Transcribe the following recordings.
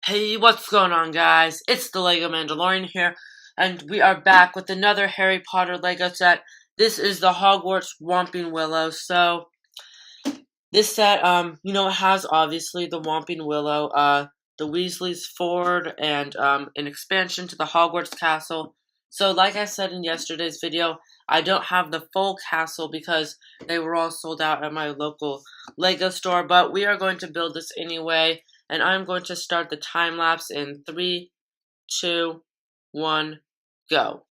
Hey, what's going on, guys? It's the Lego Mandalorian here, and we are back with another Harry Potter Lego set. This is the Hogwarts Whomping Willow. So, this set, it has obviously the Whomping Willow, the Weasley's Ford, and an expansion to the Hogwarts Castle. So, like I said in yesterday's video, I don't have the full castle because they were all sold out at my local Lego store, but we are going to build this anyway. And I'm going to start the time lapse in 3, 2, 1, go.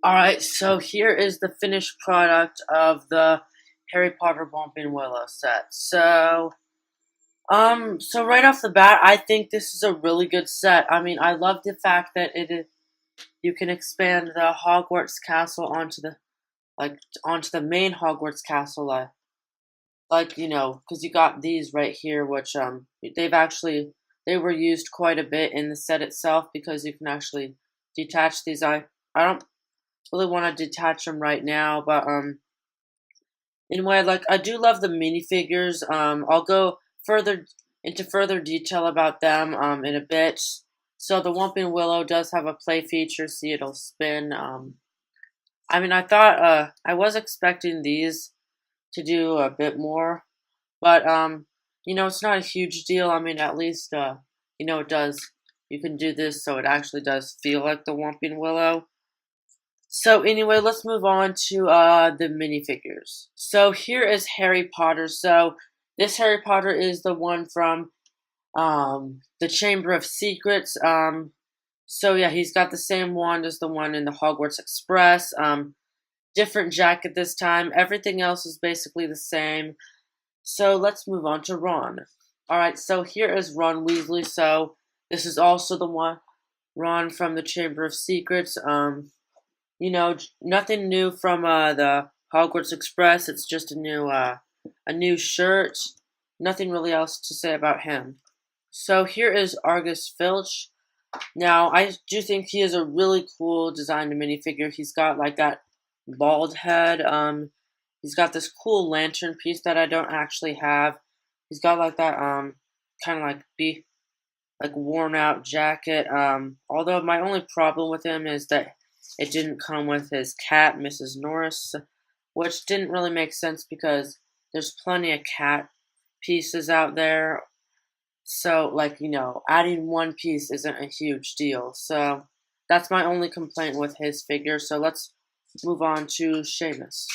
Alright, so here is the finished product of the Harry Potter Whomping Willow set. So right off the bat, I think this is a really good set. I mean, I love the fact that you can expand the Hogwarts castle onto the main Hogwarts castle, because you got these right here, which they were used quite a bit in the set itself because you can actually detach these. I don't really want to detach them right now, but anyway, like I do love the minifigures. I'll go further detail about them in a bit. So the Whomping Willow does have a play feature. See, it'll spin. I mean, I was expecting these to do a bit more, but it's not a huge deal. I mean, at least it does. You can do this, so it actually does feel like the Whomping Willow. So anyway, let's move on to the minifigures. So here is Harry Potter. So this Harry Potter is the one from the Chamber of Secrets. So yeah, he's got the same wand as the one in the Hogwarts Express. Different jacket this time. Everything else is basically the same. So let's move on to Ron. Alright, so here is Ron Weasley. So this is also the one Ron from the Chamber of Secrets. Nothing new from the Hogwarts Express. It's just a new shirt. Nothing really else to say about him. So here is Argus Filch. Now, I do think he is a really cool designed minifigure. He's got like that bald head. He's got this cool lantern piece that I don't actually have. He's got like that kind of like worn out jacket. Although my only problem with him is that it didn't come with his cat, Mrs. Norris, which didn't really make sense because there's plenty of cat pieces out there. So, adding one piece isn't a huge deal. So, that's my only complaint with his figure. So, let's move on to Seamus.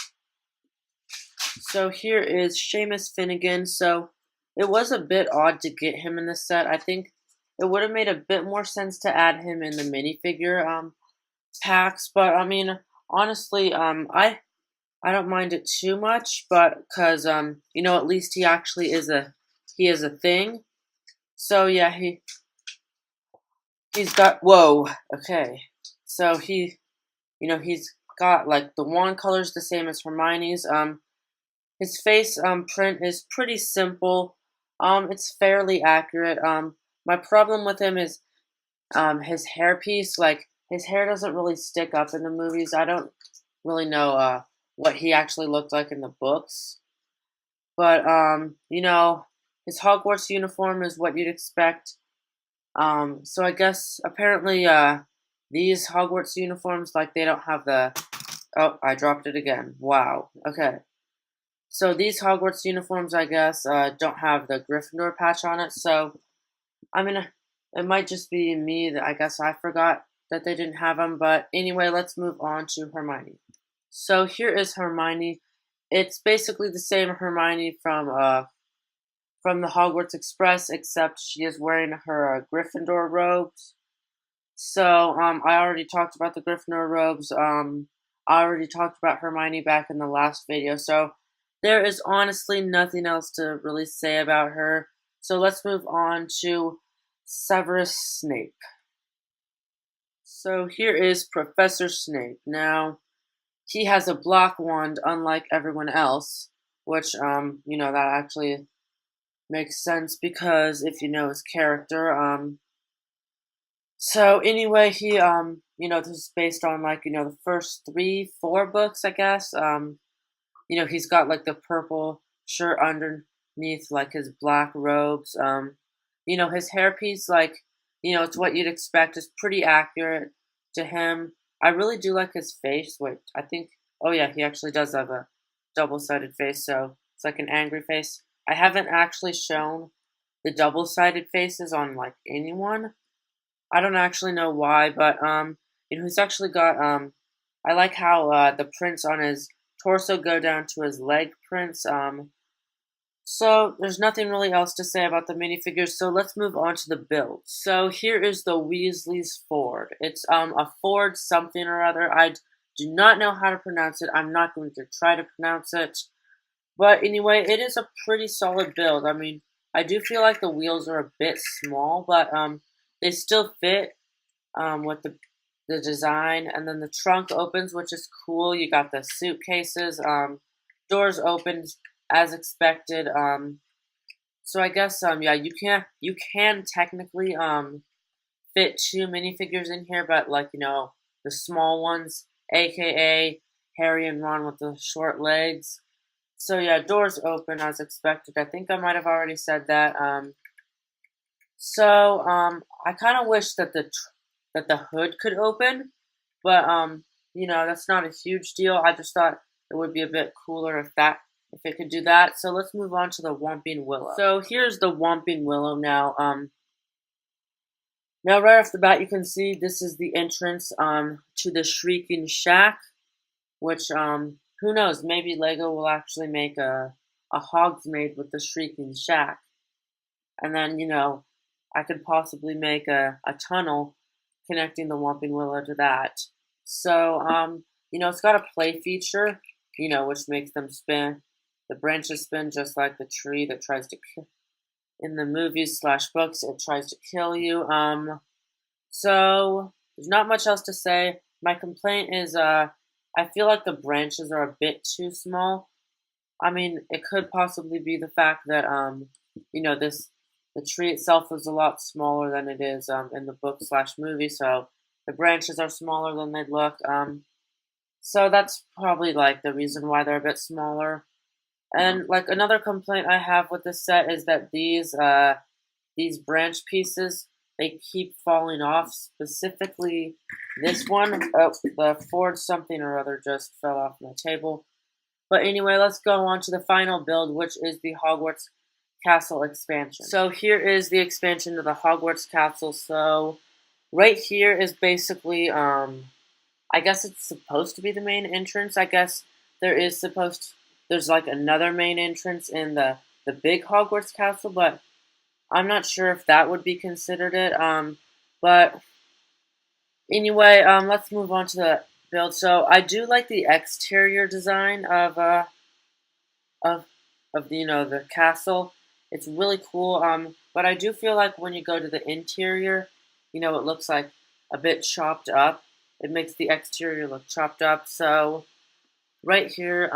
So, here is Seamus Finnegan. So, it was a bit odd to get him in the set. I think it would have made a bit more sense to add him in the minifigure packs, but I mean, honestly, I don't mind it too much, but because at least he actually is a thing. So yeah, he's got okay. So he's got like the wand colors the same as Hermione's. His face print is pretty simple. It's fairly accurate. My problem with him is his hairpiece, like his hair doesn't really stick up in the movies. I don't really know what he actually looked like in the books. But his Hogwarts uniform is what you'd expect. So I guess apparently these Hogwarts uniforms, like they don't have the oh, I dropped it again. Wow. Okay. So these Hogwarts uniforms, I guess, don't have the Gryffindor patch on it. So I mean, it might just be me that I guess I forgot that they didn't have them. But anyway, let's move on to Hermione. So here is Hermione. It's basically the same Hermione from the Hogwarts Express, except she is wearing her Gryffindor robes. So I already talked about the Gryffindor robes. I already talked about Hermione back in the last video. So there is honestly nothing else to really say about her. So let's move on to Severus Snape. So here is Professor Snape. Now, he has a black wand, unlike everyone else, which, that actually makes sense because if you know his character, so anyway, this is based on, the first 3, 4 books, I guess. He's got, like, the purple shirt underneath, like, his black robes. His hairpiece, it's what you'd expect. Is pretty accurate to him. I really do like his face. Wait, I think, oh yeah, he actually does have a double-sided face, so it's like an angry face. I haven't actually shown the double-sided faces on, anyone. I don't actually know why, but, he's actually got, I like how, the prints on his torso go down to his leg prints. So there's nothing really else to say about the minifigures, so let's move on to the build. So here is the Weasley's Ford. It's, a Ford something or other. I do not know how to pronounce it. I'm not going to try to pronounce it. But anyway, it is a pretty solid build. I mean, I do feel like the wheels are a bit small, but they still fit with the design. And then the trunk opens, which is cool. You got the suitcases. Doors open as expected. So I guess yeah, you can technically fit 2 minifigures in here, but like the small ones, aka Harry and Ron with the short legs. So yeah, doors open as expected. I think I might have already said that. I kind of wish that the hood could open, but that's not a huge deal. I just thought it would be a bit cooler if it could do that. So let's move on to the Whomping Willow. So here's the Whomping Willow now. Now right off the bat, you can see this is the entrance to the Shrieking Shack, which who knows, maybe Lego will actually make a Hogsmeade with the Shrieking Shack. And then, I could possibly make a tunnel connecting the Whomping Willow to that. So, it's got a play feature, which makes them spin. The branches spin just like the tree that tries to kill. In the movies / books, it tries to kill you. So, there's not much else to say. My complaint is, I feel like the branches are a bit too small. I mean, it could possibly be the fact that, the tree itself is a lot smaller than it is in the book / movie, so the branches are smaller than they'd look. So that's probably like the reason why they're a bit smaller. And like another complaint I have with this set is that these branch pieces, they keep falling off. Specifically, this one, the Ford something or other just fell off my table. But anyway, let's go on to the final build, which is the Hogwarts Castle expansion. So here is the expansion of the Hogwarts Castle. So right here is basically, I guess it's supposed to be the main entrance. I guess there's like another main entrance in the big Hogwarts Castle, but I'm not sure if that would be considered it. But anyway, let's move on to the build. So I do like the exterior design of the castle. It's really cool. But I do feel like when you go to the interior, it looks like a bit chopped up. It makes the exterior look chopped up. So right here,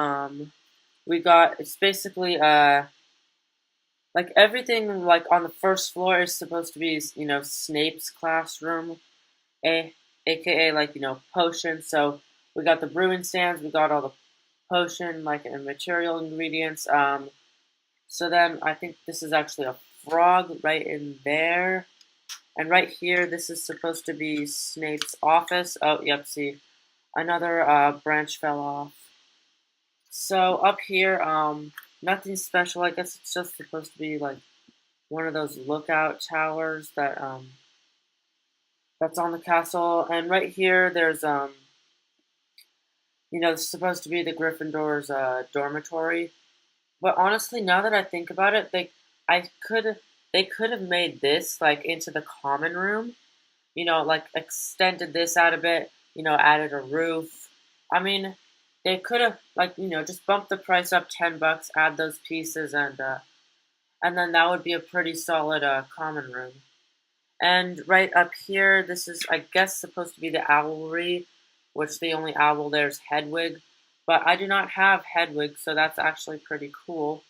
it's basically like everything like on the first floor is supposed to be Snape's classroom, aka like potions. So we got the brewing stands, we got all the potion and material ingredients. So then I think this is actually a frog right in there. And right here, this is supposed to be Snape's office. Oh, yep, see, another branch fell off. So up here, nothing special. I guess it's just supposed to be like one of those lookout towers that that's on the castle. And right here, there's it's supposed to be the Gryffindor's dormitory. But honestly, now that I think about it, they could have made this like into the common room, like extended this out a bit, added a roof. I mean, they could have just bumped the price up $10, add those pieces, and then that would be a pretty solid common room. And right up here, this is I guess supposed to be the owlry, which the only owl there is Hedwig. But I do not have Hedwig, so that's actually pretty cool.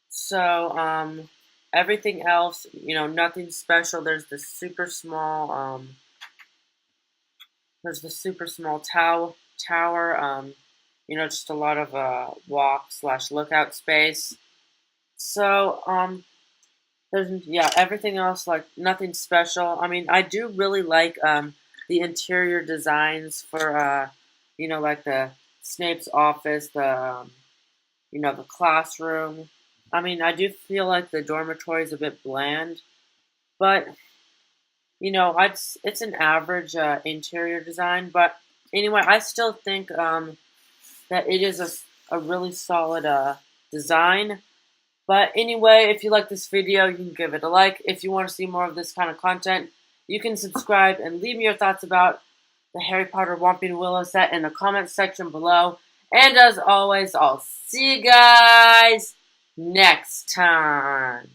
So, everything else, nothing special. There's the super small, tower, just a lot of walk / lookout space. So, everything else, like, nothing special. I mean, I do really like, the interior designs for, like the Snape's office, the classroom. I mean, I do feel like the dormitory is a bit bland, but it's an average interior design. But anyway, I still think that it is a really solid design. But anyway, if you like this video, you can give it a like. If you want to see more of this kind of content, you can subscribe and leave me your thoughts about the Harry Potter Whomping Willow set in the comments section below. And as always, I'll see you guys next time.